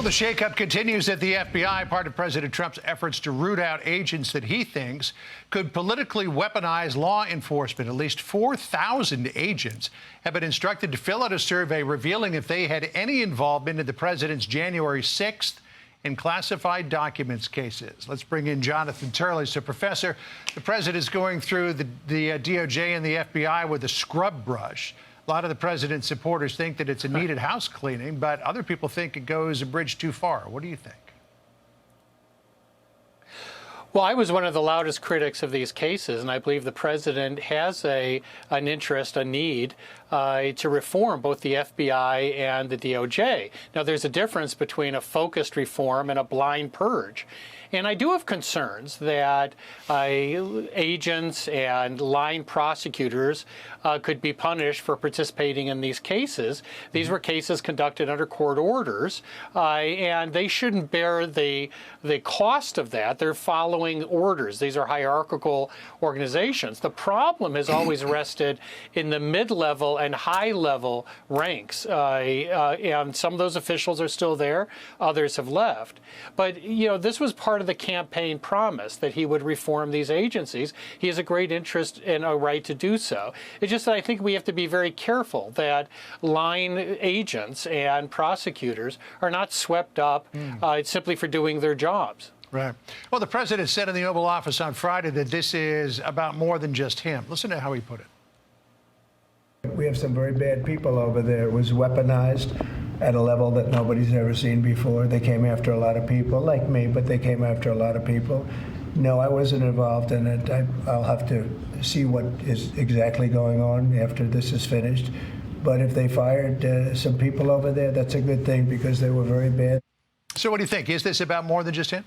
The shakeup continues at the FBI, part of President Trump's efforts to root out agents that he thinks could politically weaponize law enforcement. At least 4,000 agents have been instructed to fill out a survey revealing if they had any involvement in the president's January 6th and classified documents cases. Let's bring in Jonathan Turley. So, Professor, the president is going through the DOJ and the FBI with a scrub brush. A lot of the president's supporters think that it's a needed house cleaning, but other people think it goes a bridge too far. What do you think? Well, I was one of the loudest critics of these cases, and I believe the president has an interest, a need to reform both the FBI and the DOJ. Now, there's a difference between a focused reform and a blind purge. And I do have concerns that agents and line prosecutors could be punished for participating in these cases. These were cases conducted under court orders, and they shouldn't bear the cost of that. They're following orders. These are hierarchical organizations. The problem has always rested in the mid-level and high-level ranks, and some of those officials are still there. Others have left. But, you know, this was part of the campaign promise that he would reform these agencies. He has a great interest and a right to do so. It's just that I think we have to be very careful that line agents and prosecutors are not swept up simply for doing their jobs. Right. Well, the president said in the Oval Office on Friday that this is about more than just him. Listen to how he put it. We have some very bad people over there. It was weaponized at a level that nobody's ever seen before. They came after a lot of people, like me, but they came after a lot of people. No, I wasn't involved in it. I'll have to see what is exactly going on after this is finished. But if they fired some people over there, that's a good thing because they were very bad. So what do you think? Is this about more than just him?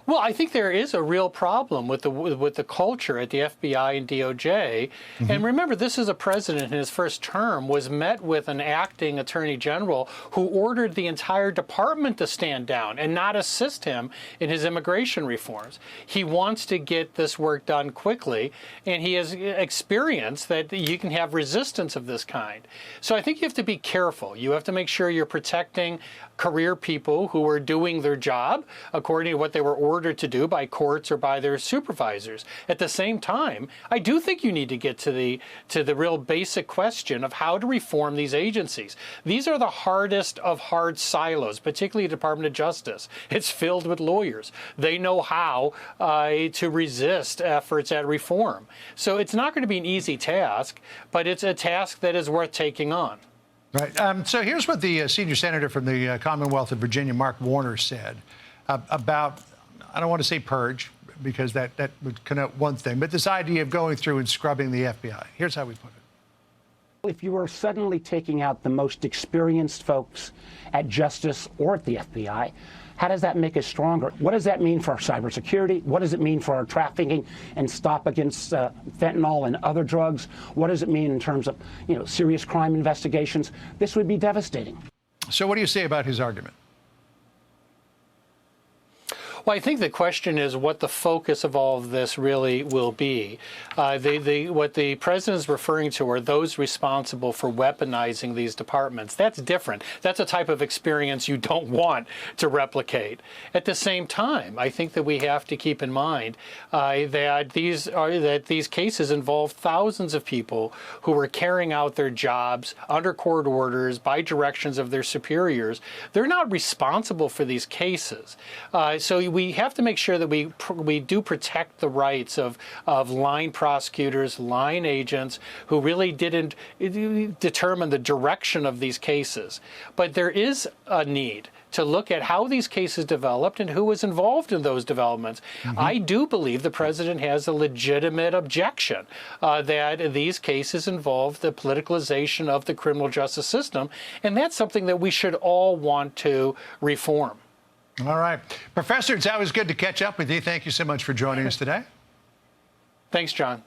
Well, I think there is a real problem with the culture at the FBI and DOJ. And remember, this is a president in his first term was met with an acting attorney general who ordered the entire department to stand down and not assist him in his immigration reforms. He wants to get this work done quickly, and he has experienced that you can have resistance of this kind. So I think you have to be careful. You have to make sure you're protecting career people who are doing their job according to what they were ordered to do by courts or by their supervisors. At the same time, I do think you need to get to the real basic question of how to reform these agencies. These are the hardest of hard silos, particularly the Department of Justice. It's filled with lawyers. They know how to resist efforts at reform. So it's not going to be an easy task, but it's a task that is worth taking on. Right. So here's what the senior senator from the Commonwealth of Virginia, Mark Warner, said about, I don't want to say purge, because that would connote one thing, but this idea of going through and scrubbing the FBI. Here's how we put it. If you are suddenly taking out the most experienced folks at Justice or at the FBI, how does that make us stronger? What does that mean for our cybersecurity? What does it mean for our trafficking and stop against fentanyl and other drugs? What does it mean in terms of, you know, serious crime investigations? This would be devastating. So what do you say about his argument? Well, I think the question is what the focus of all of this really will be. What the president is referring to are those responsible for weaponizing these departments. That's different. That's a type of experience you don't want to replicate. At the same time, I think that we have to keep in mind that these cases involve thousands of people who were carrying out their jobs under court orders by directions of their superiors. They're not responsible for these cases. So we have to make sure that we do protect the rights of line prosecutors, line agents who really didn't determine the direction of these cases. But there is a need to look at how these cases developed and who was involved in those developments. I do believe the president has a legitimate objection that these cases involve the politicalization of the criminal justice system, and that's something that we should all want to reform. All right. Professor, it's always good to catch up with you. Thank you so much for joining us today. Thanks, John.